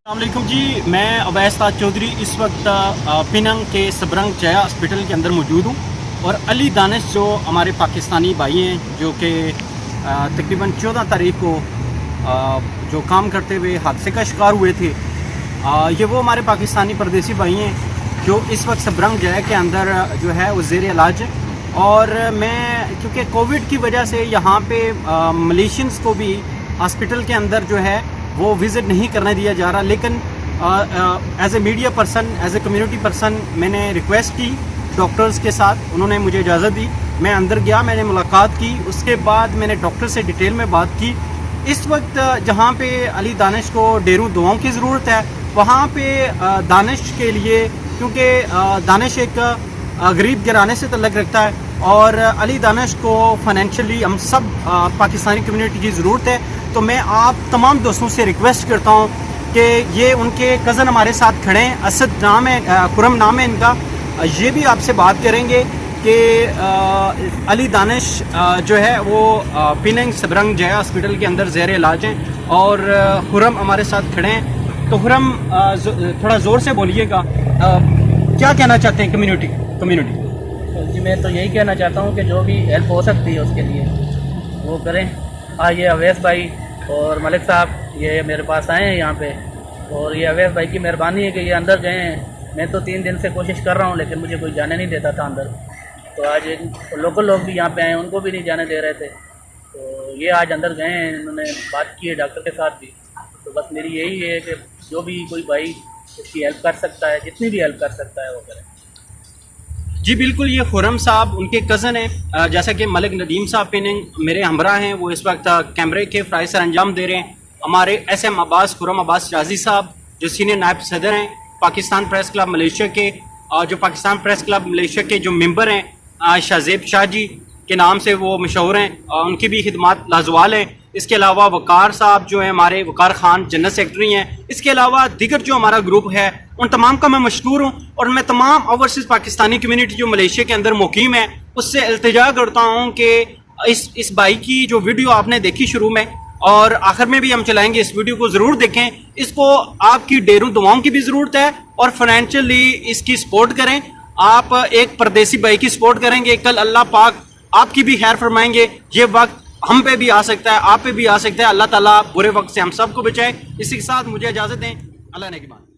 السلام علیکم جی، میں اویس تاج چودھری اس وقت پننگ کے سبرنگ جیا ہاسپٹل کے اندر موجود ہوں، اور علی دانش جو ہمارے پاکستانی بھائی ہیں جو کہ تقریباً 14 تاریخ کو جو کام کرتے ہوئے حادثے کا شکار ہوئے تھے، یہ وہ ہمارے پاکستانی پردیسی بھائی ہیں جو اس وقت سبرنگ جیا کے اندر جو ہے وہ زیر علاج ہے۔ اور میں کیونکہ کووڈ کی وجہ سے یہاں پہ ملیشینز کو بھی ہاسپٹل کے اندر جو ہے وہ وزٹ نہیں کرنے دیا جا رہا، لیکن as a media person, as a community person میں نے ریکویسٹ کی ڈاکٹرز کے ساتھ، انہوں نے مجھے اجازت دی، میں اندر گیا، میں نے ملاقات کی، اس کے بعد میں نے ڈاکٹر سے ڈیٹیل میں بات کی۔ اس وقت جہاں پہ علی دانش کو ڈھیروں دعاؤں کی ضرورت ہے، وہاں پہ دانش کے لیے، کیونکہ دانش ایک غریب گھرانے سے تعلق رکھتا ہے اور علی دانش کو فائنینشلی ہم سب پاکستانی کمیونٹی کی ضرورت ہے، تو میں آپ تمام دوستوں سے ریکویسٹ کرتا ہوں کہ یہ ان کے کزن ہمارے ساتھ کھڑے ہیں، اسد نام ہے، خرم نام ہے ان کا، یہ بھی آپ سے بات کریں گے کہ علی دانش جو ہے وہ پننگ سبرنگ جیا ہاسپٹل کے اندر زیر علاج ہیں، اور خرم ہمارے ساتھ کھڑے ہیں۔ تو خرم تھوڑا زور سے بولیے گا، کیا کہنا چاہتے ہیں کمیونٹی؟ جی میں تو یہی کہنا چاہتا ہوں کہ جو بھی ہیلپ ہو سکتی ہے اس کے لیے وہ کریں۔ یہ اویس بھائی اور ملک صاحب یہ میرے پاس آئے ہیں یہاں پہ، اور یہ اویس بھائی کی مہربانی ہے کہ یہ اندر گئے ہیں۔ میں تو 3 دن سے کوشش کر رہا ہوں لیکن مجھے کوئی جانے نہیں دیتا تھا اندر، تو آج لوکل لوگ بھی یہاں پہ آئے ہیں، ان کو بھی نہیں جانے دے رہے تھے، تو یہ آج اندر گئے ہیں، انہوں نے بات کی ہے ڈاکٹر کے ساتھ بھی۔ تو بس میری یہی ہے کہ جو بھی کوئی بھائی اس کی ہیلپ کر سکتا ہے، جتنی بھی ہیلپ کر سکتا ہے وہ کرے۔ جی بالکل، یہ خرم صاحب ان کے کزن ہیں، جیسا کہ ملک ندیم صاحب پننگ میرے ہمراہ ہیں، وہ اس وقت کیمرے کے فرائض سر انجام دے رہے ہیں۔ ہمارے ایس ایم عباس خرم عباس رازی صاحب جو سینئر نائب صدر ہیں پاکستان پریس کلب ملیشیا کے، جو پاکستان پریس کلب ملیشیا کے جو ممبر ہیں، شہزیب شاہ جی کے نام سے وہ مشہور ہیں، ان کی بھی خدمات لازوال ہیں۔ اس کے علاوہ وقار صاحب جو ہیں ہمارے، وقار خان جنرل سیکرٹری ہیں۔ اس کے علاوہ دیگر جو ہمارا گروپ ہے ان تمام کا میں مشکور ہوں، اور میں تمام اوورسیز پاکستانی کمیونٹی جو ملیشیا کے اندر مقیم ہے اس سے التجا کرتا ہوں کہ اس بھائی کی جو ویڈیو آپ نے دیکھی شروع میں اور آخر میں بھی ہم چلائیں گے، اس ویڈیو کو ضرور دیکھیں۔ اس کو آپ کی ڈھیروں دعاؤں کی بھی ضرورت ہے، اور فائنینشلی اس کی سپورٹ کریں۔ آپ ایک پردیسی بھائی کی سپورٹ کریں گے، کل اللہ پاک آپ کی بھی خیر فرمائیں گے۔ یہ وقت ہم پہ بھی آ سکتا ہے، آپ پہ بھی آ سکتا ہے، اللہ تعالیٰ برے وقت سے ہم سب کو بچائے۔ اسی کے ساتھ مجھے اجازت دیں، اللہ نگہبان۔